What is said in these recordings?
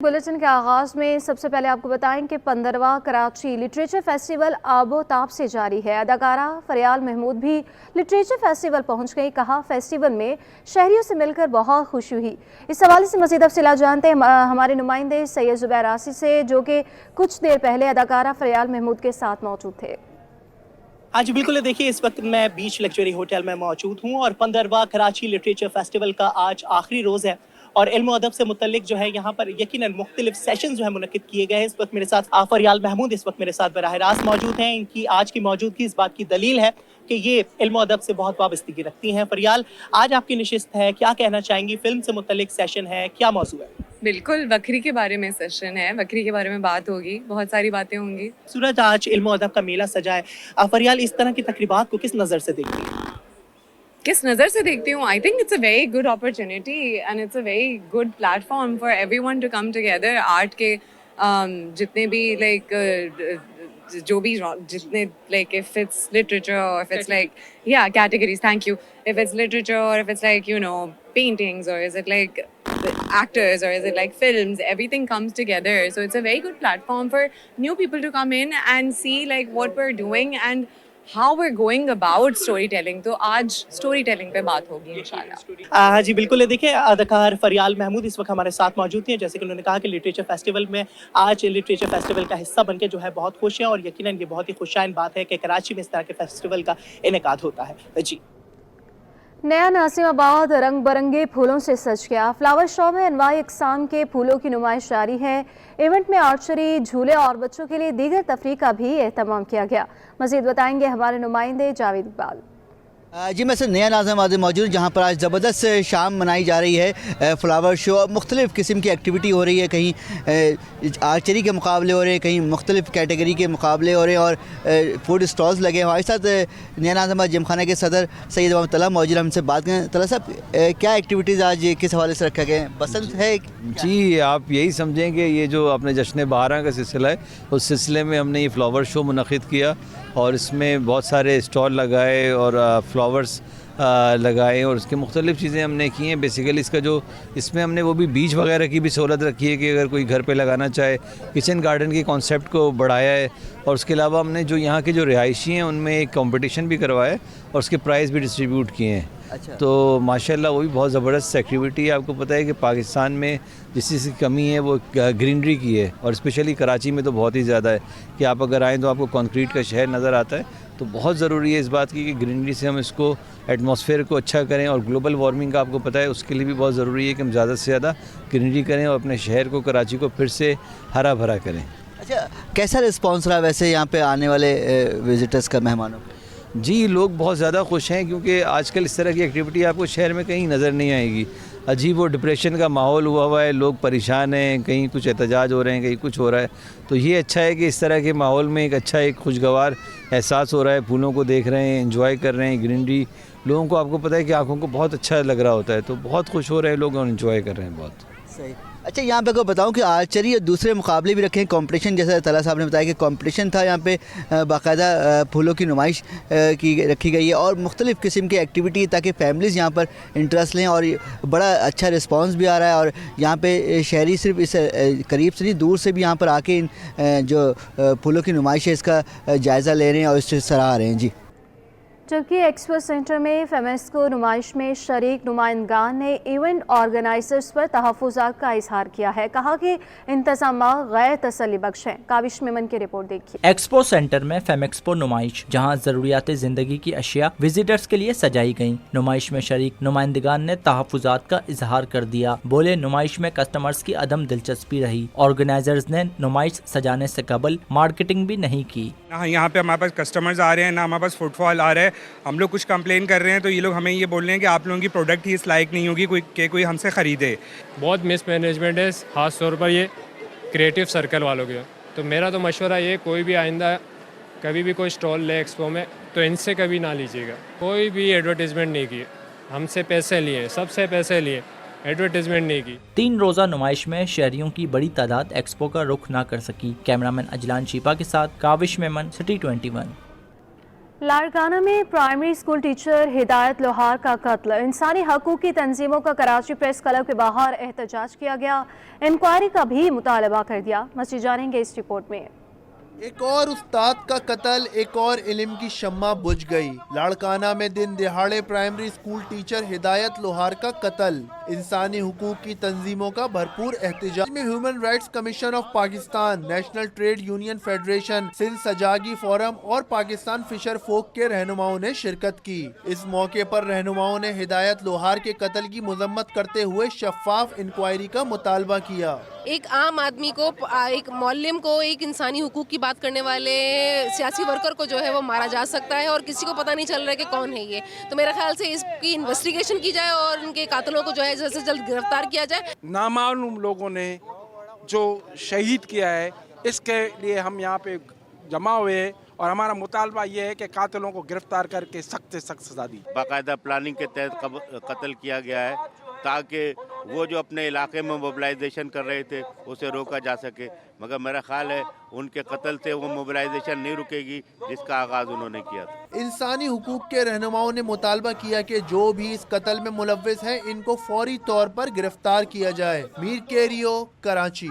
Bulletin کے آغاز میں سب سے پہلے آپ کو بتائیں کہ 15واں کراچی لٹریچر فیسٹیول آب و تاب سے جاری ہے۔ اداکارہ فریال محمود بھی لٹریچر فیسٹیول پہنچ گئی۔ کہا فیسٹیول میں شہریوں سے مل کر بہت خوشی ہوئی۔ اس حوالے سے مزید تفصیلات جانتے ہیں ہمارے نمائندے سید زبیر آسی سے، جو کہ کچھ دیر پہلے اداکارہ فریال محمود کے ساتھ موجود تھے۔ آج بالکل دیکھیے، اس وقت میں بیچ لیکچری ہوٹل میں موجود ہوں اور 15واں کراچی لٹریچر فیسٹیول کا آج آخری روز ہے اور علم و ادب سے متعلق جو ہے یہاں پر یقیناً مختلف سیشن جو ہے منعقد کیے گئے ہیں۔ اس وقت میرے ساتھ فریال محمود اس وقت میرے ساتھ براہ راست موجود ہیں۔ ان کی آج کی موجودگی اس بات کی دلیل ہے کہ یہ علم و ادب سے بہت وابستگی رکھتی ہیں۔ فریال، آج آپ کی نشست ہے، کیا کہنا چاہیں گی؟ فلم سے متعلق سیشن ہے، کیا موضوع ہے؟ بالکل بکری کے بارے میں سیشن ہے، بکری کے بارے میں بات ہوگی، بہت ساری باتیں ہوں گی۔ سورج، آج علم و ادب کا میلہ سجا ہے، فریال اس طرح کی تقریبات کو کس نظر سے دیکھتی ہیں؟ کس نظر سے دیکھتی ہوں؟ I think it's a very good opportunity and it's a very good platform for everyone to come together. Art کے جتنے بھی لائک جو بھی جتنے like if it's literature or if it's like categories, thank you, if it's literature or if it's like paintings or is it like actors or is it like films, everything comes together, so it's a very good platform for new people to come in and see like what we're doing and how we're going about story telling. تو آج story telling پہ بات ہوگی انشاءاللہ۔ ہاں جی بالکل، دیکھیں اداکار فریال محمود اس وقت ہمارے ساتھ موجود ہیں۔ جیسے کہ انہوں نے کہا کہ لٹریچر فیسٹیول میں آج لٹریچر فیسٹیول کا حصہ بن کے جو ہے بہت خوش ہیں اور یقیناً یہ بہت ہی خوشائن بات ہے کہ کراچی میں اس طرح کے فیسٹیول کا انعقاد ہوتا ہے۔ جی، نیا ناظم آباد رنگ برنگے پھولوں سے سج گیا۔ فلاور شو میں انواع اقسام کے پھولوں کی نمائش جاری ہے۔ ایونٹ میں آرچری، جھولے اور بچوں کے لیے دیگر تفریح کا بھی اہتمام کیا گیا۔ مزید بتائیں گے ہمارے نمائندے جاوید اقبال۔ جی، میں سے نیا ناظم آباد موجود جہاں پر آج زبردست شام منائی جا رہی ہے، فلاور شو، مختلف قسم کی ایکٹیویٹی ہو رہی ہے، کہیں آرچری کے مقابلے ہو رہے ہیں، کہیں مختلف کیٹیگری کے مقابلے ہو رہے ہیں اور فوڈ اسٹالز لگے ہیں۔ ہمارے ساتھ نیا ناظم آباد جم خانہ کے صدر سید محمد طلحہ موجود، ہم سے بات کریں۔ طلحہ صاحب، کیا ایکٹیویٹیز آج کس حوالے سے رکھا گئے ہیں؟ بسنت ہے؟ جی، آپ یہی سمجھیں کہ یہ جو اپنے جشن بہاراں کا سلسلہ ہے، اس سلسلے میں ہم نے یہ فلاور شو منعقد کیا اور اس میں بہت سارے اسٹال لگائے اور فلاورز لگائے اور اس کے مختلف چیزیں ہم نے کی ہیں۔ بیسیکلی اس میں ہم نے وہ بھی بیج وغیرہ کی بھی سہولت رکھی ہے کہ اگر کوئی گھر پہ لگانا چاہے، کچن گارڈن کے کانسیپٹ کو بڑھایا ہے اور اس کے علاوہ ہم نے جو یہاں کے جو رہائشی ہیں ان میں ایک کمپٹیشن بھی کروایا ہے اور اس کے پرائز بھی ڈسٹریبیوٹ کیے ہیں۔ تو ماشاءاللہ وہ بھی بہت زبردست ایکٹیویٹی ہے۔ آپ کو پتہ ہے کہ پاکستان میں جس چیز کی کمی ہے وہ گرینری کی ہے اور اسپیشلی کراچی میں تو بہت ہی زیادہ ہے کہ آپ اگر آئیں تو آپ کو کنکریٹ کا شہر نظر آتا ہے۔ تو بہت ضروری ہے اس بات کی کہ گرینری سے ہم اس کو ایٹماسفیئر کو اچھا کریں اور گلوبل وارمنگ کا آپ کو پتہ ہے اس کے لیے بھی بہت ضروری ہے کہ ہم زیادہ سے زیادہ گرینری کریں اور اپنے شہر کو، کراچی کو پھر سے ہرا بھرا کریں۔ اچھا، کیسا رسپانس رہا ویسے یہاں پہ آنے والے وزٹرز کا، مہمانوں کا؟ جی، لوگ بہت زیادہ خوش ہیں کیونکہ آج کل اس طرح کی ایکٹیویٹی آپ کو شہر میں کہیں نظر نہیں آئے گی۔ عجیب و ڈپریشن کا ماحول ہوا ہے، لوگ پریشان ہیں، کہیں کچھ احتجاج ہو رہے ہیں، کہیں کچھ ہو رہا ہے۔ تو یہ اچھا ہے کہ اس طرح کے ماحول میں ایک خوشگوار احساس ہو رہا ہے، پھولوں کو دیکھ رہے ہیں، انجوائے کر رہے ہیں، گرینری لوگوں کو آپ کو پتہ ہے کہ آنکھوں کو بہت اچھا لگ رہا ہوتا ہے، تو بہت خوش ہو رہے ہیں لوگ اور انجوائے کر رہے ہیں بہت۔ صحیح۔ اچھا، یہاں پہ کو بتاؤں کہ آرچری اور دوسرے مقابلے بھی رکھے ہیں، کمپٹیشن، جیسا طلحہ صاحب نے بتایا کہ کمپٹیشن تھا، یہاں پہ باقاعدہ پھولوں کی نمائش کی رکھی گئی ہے اور مختلف قسم کی ایکٹیویٹی تاکہ فیملیز یہاں پر انٹرسٹ لیں اور بڑا اچھا رسپانس بھی آ رہا ہے اور یہاں پہ شہری صرف اس قریب سے نہیں دور سے بھی یہاں پر آ کے جو پھولوں کی نمائش ہے اس کا جائزہ لے رہے ہیں اور اس سے سراہ رہے ہیں۔ جی، جبکہ ایکسپو سینٹر میں فیمسکو نمائش میں شریک نمائندگان نے ایونٹ آرگنائزرز پر تحفظات کا اظہار کیا ہے۔ کہا کہ انتظامات غیر تسلی بخش ہیں۔ کاوش میمن کی رپورٹ دیکھیے۔ ایکسپو سینٹر میں فیمکسپو نمائش، جہاں ضروریات زندگی کی اشیاء وزٹرز کے لیے سجائی گئیں۔ نمائش میں شریک نمائندگان نے تحفظات کا اظہار کر دیا۔ بولے نمائش میں کسٹمرز کی عدم دلچسپی رہی۔ آرگنائزرز نے نمائش سجانے سے قبل مارکیٹنگ بھی نہیں کی۔ یہاں پہ ہمارے پاس کسٹمرز آ رہے ہیں، نہ ہمارے پاس فٹ فال آ رہا ہے۔ ہم لوگ کچھ کمپلین کر رہے ہیں تو یہ لوگ ہمیں یہ بول رہے ہیں کہ آپ لوگوں کی پروڈکٹ ہی اس لائق نہیں ہوگی کہ کوئی ہم سے خریدے۔ بہت مس مینجمنٹ ہے، خاص طور پر یہ کریٹو سرکل والوں کے۔ تو میرا تو مشورہ یہ، کوئی بھی آئندہ کبھی بھی کوئی اسٹال لے ایکسپو میں تو ان سے کبھی نہ لیجیے گا۔ کوئی بھی ایڈورٹیزمنٹ نہیں کی، ہم سے پیسے لیے، سب سے پیسے لیے، ایڈورٹیزمنٹ نہیں کی۔ 3 روزہ نمائش میں شہریوں کی بڑی تعداد ایکسپو کا رخ نہ کر سکی۔ کیمرامین اجلان شیپا کے ساتھ کاوش میمن، سٹی 21۔ लाड़काना में प्राइमरी स्कूल टीचर हिदायत लोहार का कत्ल। इंसानी हकूक़ की तंजीमों का कराची प्रेस क्लब के बाहर एहतजाज किया गया, इंक्वायरी का भी मुतालबा कर दिया। मज़ीद जानेंगे इस रिपोर्ट में। एक और उस्ताद का कत्ल, एक और इल्म की शम्मा बुझ गई। लाड़काना में दिन दिहाड़े प्राइमरी स्कूल टीचर हिदायत लोहार का कत्ल। इंसानी हुकूक की तंजीमों का भरपूर एहतजाज में human rights commission of Pakistan, national trade union federation, Sindh सजागी फोरम और पाकिस्तान फिशर फोक के रहनुमाओं ने शिरकत की। इस मौके पर रहनुमाओं ने हिदायत लोहार के कत्ल की मजम्मत करते हुए शफाफ इंक्वायरी का मुतालबा किया। एक आम आदमी को, एक मौल्लिम को, एक इंसानी हुकूक की बात करने वाले सियासी वर्कर को जो है वो मारा जा सकता है और किसी को पता नहीं चल रहा है कि कौन है ये। तो मेरे ख्याल से इसकी इन्वेस्टिगेशन की जाए और इनके कातिलों को जो है जल्द से जल्द गिरफ्तार किया जाए। नामालूम लोगों ने जो शहीद किया है, इसके लिए हम यहाँ पे जमा हुए और हमारा मुतालबा ये है कि कातिलों को गिरफ्तार करके सख्त से सख्त सजा दी। बाकायदा प्लानिंग के तहत कत्ल किया गया है ताकि वो जो अपने इलाके में मोबिलाइजेशन कर रहे थे उसे रोका जा सके, मगर मेरा ख्याल है उनके कत्ल से वो मोबिलाइजेशन नहीं रुकेगी जिसका आगाज़ उन्होंने किया था। इंसानी हुकूक के रहनुमाओं ने मुतालबा किया कि जो भी इस कत्ल में मुलव्विस है इनको फौरी तौर पर गिरफ्तार किया जाए। मीर केरियो, कराची।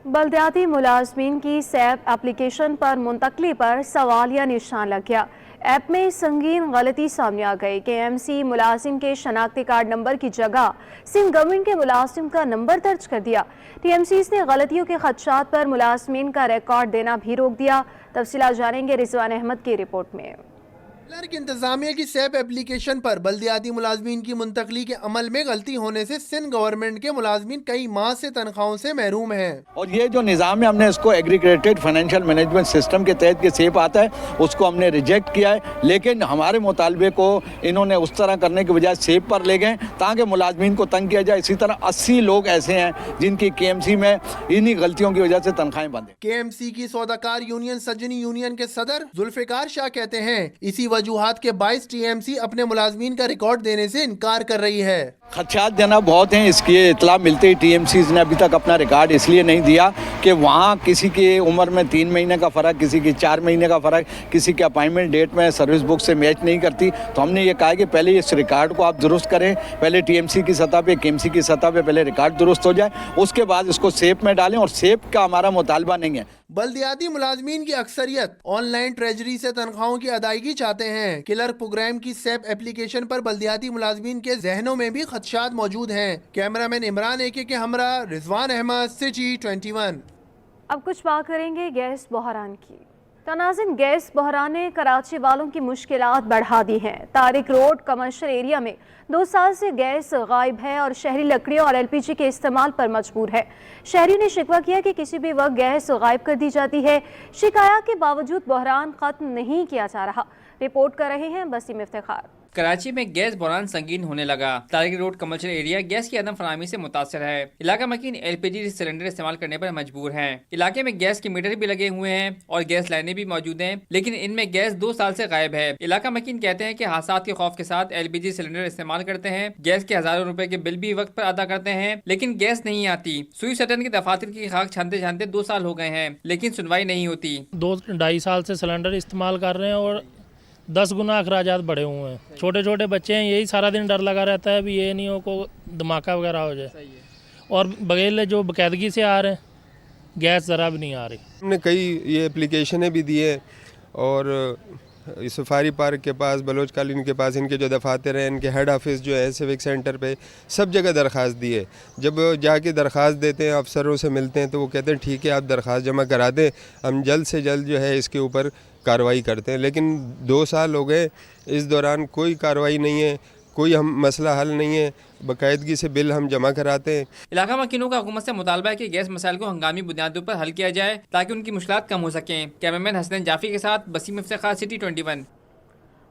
बल्दियाती मुलाजमीन की सैप एप्लीकेशन पर मुंतकली पर सवालिया निशान लग गया। ऐप में संगीन गलती सामने आ गई। KMC मुलाजिम के शनाख्ती कार्ड नंबर की जगह सिंध गवर्नमेंट के मुलाजिम का नंबर दर्ज कर दिया। TMCs ने गलतियों के खदशात पर मुलाजमीन का रिकॉर्ड देना भी रोक दिया। तफसीलात जानेंगे रिजवान अहमद की रिपोर्ट में। क्लर्क इंतजामिया की सैप एप्लीकेशन पर बल्दियाती मुलाजमीन की मुंतकली के अमल में गलती होने से सिंध गवर्नमेंट के मुलाजमीन कई माह से तनख्वाहों से महरूम हैं। और ये जो निज़ाम है, हमने इसको एग्रीगेटेड फाइनेंशियल मैनेजमेंट सिस्टम के तहत के सेप आता है, उसको हमने रिजेक्ट किया है। लेकिन हमारे मुतालबे को इन्होंने उस तरह करने के बजाय सेप पर ले गए ताकि मुलाजमीन को तंग किया जाए। इसी तरह 80 लोग ऐसे हैं जिनकी KMC में इन्हीं गलतियों की वजह से तनख्वाहें बंद हैं। KMC की सौदाकार यूनियन सजनी यूनियन के सदर जुल्फिकार शाह कहते हैं इसी वजूहात के 22 TMC अपने मुलाजमीन का रिकॉर्ड देने से इनकार कर रही है। खदशात देना बहुत हैं, इसकी इतला मिलते ही TMCs ने अभी तक अपना रिकॉर्ड इसलिए नहीं दिया कि वहाँ किसी की उम्र में 3 महीने का फ़र्क, किसी की 4 महीने का फ़र्क, किसी के अपॉइंटमेंट डेट में सर्विस बुक से मैच नहीं करती। तो हमने ये कहा कि पहले इस रिकॉर्ड को आप दुरुस्त करें, पहले TMC की सतह पे, KMC की सतह पे पहले रिकॉर्ड दुरुस्त हो जाए, उसके बाद इसको सेप में डालें। और सेप का हमारा मुतालबा नहीं है। बल्दियाती मुलाजमीन की अक्सरियत ऑनलाइन ट्रेजरी से तनख्वाहों की अदायगी चाहते हैं। क्लर्क प्रोग्राम की सैप एप्लीकेशन पर बल्दियाती मुलाजमीन के जहनों में भी खदशात मौजूद हैं। कैमरामैन इमरान एके के हमरा रिजवान अहमद, सिटी 21। अब कुछ बात करेंगे गैस बहरान की। तनाज़िन, गैस बहरान ने कराची वालों की मुश्किलात बढ़ा दी हैं। तारिक रोड कमर्शियल एरिया में 2 साल से गैस गायब है और शहरी लकड़ियों और LPG के इस्तेमाल पर मजबूर है। शहरियों ने शिकवा किया कि किसी भी वक्त गैस गायब कर दी जाती है। शिकायत के बावजूद बहरान खत्म नहीं किया जा रहा। रिपोर्ट कर रहे हैं वसीम इफ्तिखार। कराची में गैस बहरान संगीन होने लगा। Tariq road commercial area gas की अदम फराहमी से मुतासर है। इलाका मकीन LPG सिलेंडर इस्तेमाल करने पर मजबूर है। इलाके में गैस के मीटर भी लगे हुए हैं और गैस लाइनें भी मौजूद हैं, लेकिन इनमें गैस 2 साल से गायब है। इलाका मकीन कहते हैं कि हादसात के खौफ के साथ LPG सिलेंडर इस्तेमाल करते हैं। गैस के हजारों रुपए के बिल भी वक्त पर अदा करते हैं, लेकिन गैस नहीं आती। सुई सटन के दफातर की खाक छानते छानते 2 साल हो गए हैं, लेकिन सुनवाई नहीं होती। 2-2.5 साल से सिलेंडर इस्तेमाल कर रहे हैं और 10 गुना अखराजात बढ़े हुए हैं। छोटे छोटे बच्चे हैं, यही सारा दिन डर लगा रहता है भी ये नहीं हो को धमाका वगैरह हो जाए। और बगैर जो बाकायदगी से आ रहे हैं, गैस ज़रा भी नहीं आ रही। हमने कई ये एप्लीकेशनें भी दी है और सफारी पार्क के पास, बलोच कॉलोनी के पास इनके जो दफातर हैं, इनके हेड ऑफिस जो है सिविक सेंटर पे, सब जगह दरख्वास्त दी है। जब जाके दरख्वास्त देते हैं, अफसरों से मिलते हैं, तो वो कहते हैं ठीक है आप दरख्वास्त जमा करा दें, हम जल्द से जल्द जो है इसके ऊपर कार्रवाई करते हैं। लेकिन 2 साल हो गए, इस दौरान कोई कार्रवाई नहीं है, कोई हम मसला हल नहीं है। बाकायदगी से बिल हम जमा कराते हैं। इलाका मकीनों का हुकूमत से मुतालबा है कि गैस मसाइल को हंगामी बुनियादों पर हल किया जाए ताकि उनकी मुश्किलात कम हो सकें। कैमरामैन हसनैन जाफी के साथ वसीम इफ्तिखार, सिटी 21।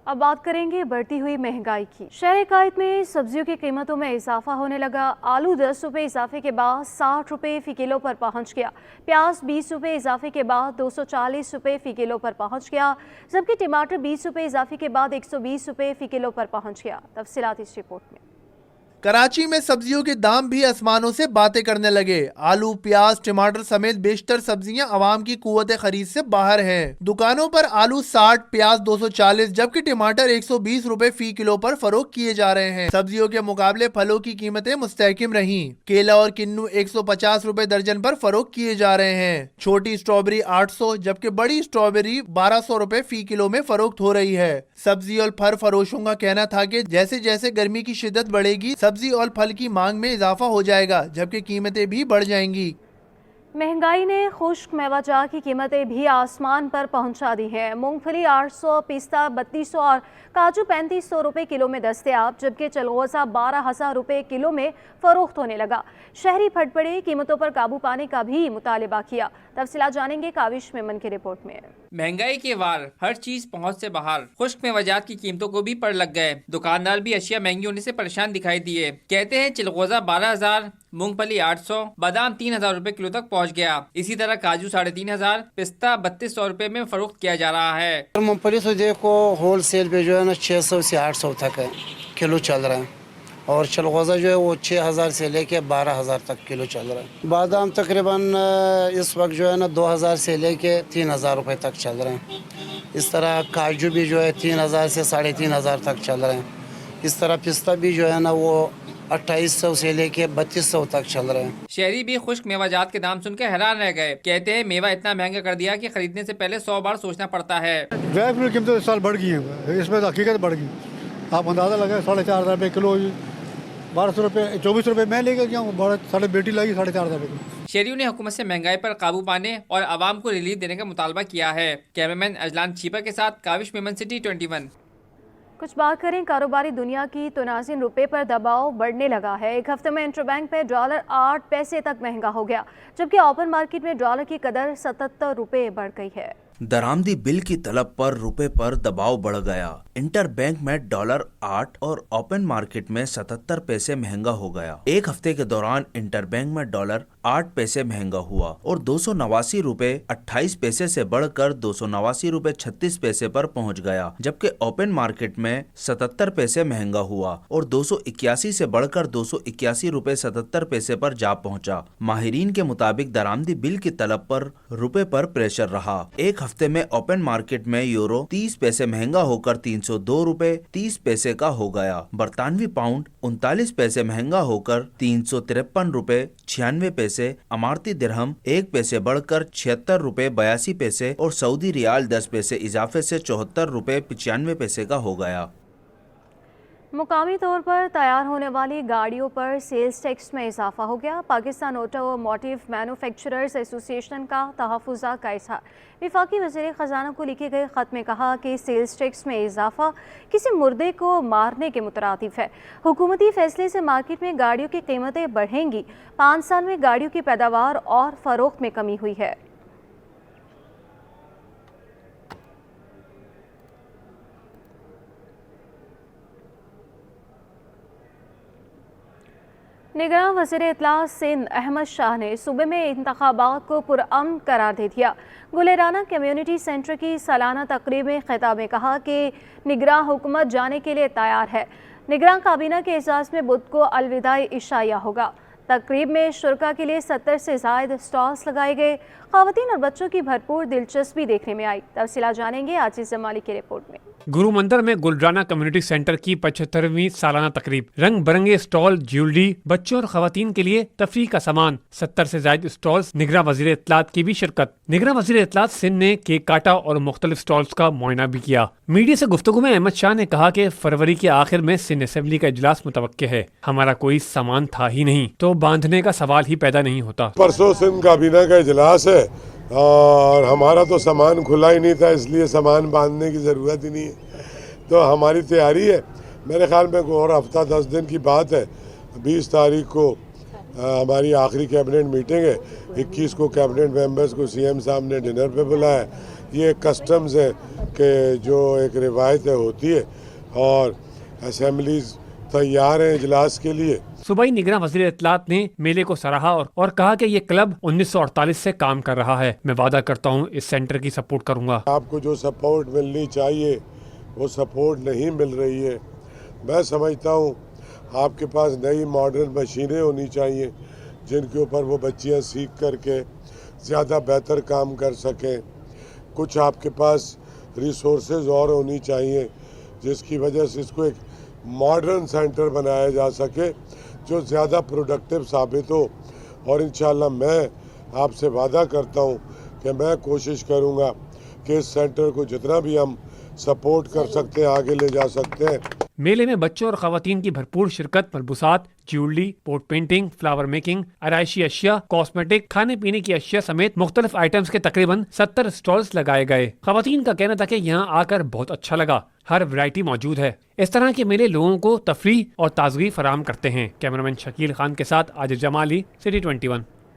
अब बात करेंगे बढ़ती हुई महंगाई की। शहर कायद में सब्जियों की कीमतों में इजाफा होने लगा। आलू 10 रुपये इजाफे के बाद 60 रुपये फ़ी किलो पर पहुंच गया। प्याज 20 रुपये इजाफे के बाद 240 रुपये फ़ी किलो पर पहुंच गया, जबकि टमाटर 20 रुपये इजाफे के बाद 120 रुपये फ़ी किलो पर पहुंच गया। तफसीलात इस रिपोर्ट में। कराची में सब्जियों के दाम भी आसमानों से बातें करने लगे। आलू, प्याज, टमाटर समेत बेशतर सब्जियां आवाम की कुव्वत खरीद से बाहर हैं। दुकानों पर आलू 60, प्याज 240 जबकि टमाटर 120 रुपए फी किलो पर फरोख्त किए जा रहे हैं। सब्जियों के मुकाबले फलों की कीमतें मुस्तहकिम रहीं। केला और किन्नू 150 रुपए दर्जन पर फरोख्त किए जा रहे हैं। छोटी स्ट्रॉबेरी 800 जबकि बड़ी स्ट्रॉबेरी 1200 रुपए फी किलो में फरोख्त हो रही है। सब्जी और फल फरोशों का कहना था कि जैसे जैसे गर्मी की शिद्दत बढ़ेगी सब्जी और फल की मांग में इजाफा हो जाएगा जबकि कीमतें भी बढ़ जाएंगी। महंगाई ने खुश्क मेवाजात की कीमतें भी आसमान पर पहुंचा दी हैं। मूंगफली 800, पिस्ता 3200 और काजू 3500 रुपए किलो में दस्तयाब जबकि चलगोजा 12,000 रुपए किलो में फरोख्त होने लगा। शहरी फट पड़े, कीमतों पर काबू पाने का भी मुतालिबा किया। तफसीलात जानेंगे काविश मेमन की रिपोर्ट में। महंगाई के वार, हर चीज पहुंच से बाहर, खुश्क मेवाजात की कीमतों को भी पड़ लग गए। दुकानदार भी अशिया महंगी होने से परेशान दिखाई दिए। कहते हैं चिलगोजा 12,000, मूंगफली 800, बादाम 3,000 रुपए किलो तक पहुंच गया। इसी तरह काजू 3,500, पिस्ता 3200 रुपए में फरोख्त किया जा रहा है। मूंगफली तो देखो होल सेल पे जो है ना 600 से 800 तक है किलो चल रहा है और चलगोजा जो है वो 6,000 से लेके 12,000 तक किलो चल रहा है। बादाम तकरीबन इस वक्त जो है ना 2,000 से लेके 3,000 रुपए तक चल रहे हैं। इस तरह काजू भी जो है 3,000 से 3,500 तक चल रहे हैं। इस तरह पिस्ता भी जो है ना वो 2,800 से लेके 3,200 तक चल रहे हैं। शहरी भी खुश्क मेवाजात के दाम सुनकर हैरान रह गए। कहते हैं मेवा इतना महंगा कर दिया कि खरीदने से पहले 100 बार सोचना पड़ता है। ड्राई फ्रूट कीमतें इस साल बढ़ गई हैं, इसमें तो हकीकत बढ़ गई। आप अंदाजा लगाए 4,500 रुपये किलो, 1200 रुपये 24 रुपये मैं लेकर गया हूँ, साढ़े बेटी लगी 4,500 रुपये किलो। शहरियों ने हुकूमत से महंगाई पर काबू पाने और आवाम को रिलीफ देने का मुतालबा किया है। कैमरामैन अजलान छीपा के साथ काविश मेमन, सिटी 21। कुछ बात करें कारोबारी दुनिया की तो नाज़रीन रुपए पर दबाव बढ़ने लगा है। एक हफ्ते में इंटरबैंक में डॉलर 8 पैसे तक महंगा हो गया जबकि ओपन मार्केट में डॉलर की कदर 77 रुपए बढ़ गई है। दरामदी बिल की तलब पर रुपए पर दबाव बढ़ गया। इंटर बैंक में डॉलर 8 और ओपन मार्केट में 77 पैसे महंगा हो गया। एक हफ्ते के दौरान इंटर बैंक में डॉलर 8 पैसे महंगा हुआ और 289 रुपए 28 पैसे से बढ़कर 289 रुपए 36 पैसे पर पहुंच गया जबकि ओपन मार्केट में 77 पैसे महंगा हुआ और 281 से बढ़कर 281 रुपए 77 पैसे पर जा पहुंचा। माहिरीन के मुताबिक दरामदी बिल की तलब पर रुपए पर प्रेशर रहा। एक हफ्ते में ओपन मार्केट में यूरो 30 पैसे महंगा होकर 302 रुपए 30 पैसे का हो गया। बरतानवी पाउंड 39 पैसे महंगा होकर 353 रुपए 96 पैसे, अमारती दिरहम 1 पैसे बढ़कर 76 रुपए 82 पैसे और सऊदी रियाल 10 पैसे इजाफे से 74 रुपए 95 पैसे का हो गया। मुकामी तौर पर तैयार होने वाली गाड़ियों पर सेल्स टैक्स में इजाफा हो गया। पाकिस्तान ऑटोमोटिव मैन्युफैक्चरर्स एसोसिएशन का तहफ़्फ़ुज़ात का इज़हार। वफाकी वज़ीर ख़ज़ाना को लिखे गए ख़त में कहा कि सेल्स टैक्स में इजाफा किसी मुर्दे को मारने के मुतरातिफ है। हुकूमती फ़ैसले से मार्केट में गाड़ियों की कीमतें बढ़ेंगी। 5 साल में गाड़ियों की पैदावार और फ़रोख्त में कमी हुई है। निगरान वज़ीर इत्तला सिंध अहमद शाह ने सूबे में इंतखाबात को पुरअमन करार दे दिया। गुलेराना कम्युनिटी सेंटर की सालाना तकरीब में खिताब में कहा कि निगरान हुकूमत जाने के लिए तैयार है। निगरान काबीना के एजाज़ में बुध को अलविदाई इशाया होगा। तकरीब में शुरका के लिए 70 से ज़ायद स्टॉल्स लगाए गए। ख़वातीन और बच्चों की भरपूर दिलचस्पी देखने में आई। तफसीलात जानेंगे आजिज़ जमाली की रिपोर्ट में। गुरु मंदिर में गुलराना कम्युनिटी सेंटर की 75वीं सालाना तकरीब, रंग बिरंगे स्टॉल, ज्वेलरी, बच्चों और खवातीन के लिए तफरीह का सामान, 70 से ज्यादा स्टॉल्स, निगरान वज़ीर इत्तलात की भी शिरकत। निगरान वज़ीर इत्तलात सिंध ने केक काटा और मुख्तलिफ स्टॉल्स का मुआयना भी किया। मीडिया से गुफ्तगू में अहमद शाह ने कहा कि फरवरी के आखिर में सिंध असेंबली का इजलास मुतवक्के है। हमारा कोई सामान था ही नहीं तो बांधने का सवाल ही पैदा नहीं होता। परसों सिंध काबीना का इजलास है और हमारा तो सामान खुला ही नहीं था, इसलिए सामान बांधने की ज़रूरत ही नहीं है। तो हमारी तैयारी है, मेरे ख्याल में और हफ्ता 10 दिन की बात है। 20 तारीख को हमारी आखिरी कैबिनेट मीटिंग है। 21 को कैबिनेट मेंबर्स को सीएम साहब ने डिनर पे बुलाया है। ये कस्टम्स है कि जो एक रिवायत होती है और असेंबलीज तैयार हैं इजलास के लिए। सूबाई निगरान वज़ीर इत्तलात ने मेले को सराहा और कहा कि ये क्लब 1948 से काम कर रहा है। मैं वादा करता हूँ इस सेंटर की सपोर्ट करूँगा। आपको जो सपोर्ट मिलनी चाहिए वो सपोर्ट नहीं मिल रही है। मैं समझता हूँ آپ کے پاس نئی ماڈرن مشینیں ہونی چاہیے جن کے اوپر وہ بچیاں سیکھ کر کے زیادہ بہتر کام کر سکیں. کچھ آپ کے پاس ریسورسز اور ہونی چاہیے جس کی وجہ سے اس کو ایک ماڈرن سینٹر بنایا جا سکے جو زیادہ پروڈکٹیو ثابت ہو. اور انشاءاللہ میں آپ سے وعدہ کرتا ہوں کہ میں کوشش کروں گا کہ اس سینٹر کو جتنا بھی ہم سپورٹ کر سکتے ہیں آگے لے جا سکتے ہیں. میلے میں بچوں اور خواتین کی بھرپور شرکت ملبوسات، jewellery, port painting, flower making, آرائشی اشیاء، کاسمیٹک، کھانے پینے کی اشیاء سمیت مختلف آئٹمز کے تقریباً 70 سٹالز لگائے گئے. خواتین کا کہنا تھا کہ یہاں آ کر بہت اچھا لگا، ہر ورائٹی موجود ہے. اس طرح کے میلے لوگوں کو تفریح اور تازگی فراہم کرتے ہیں. کیمرامین شکیل خان کے ساتھ عاجز جمالی، سٹی 21.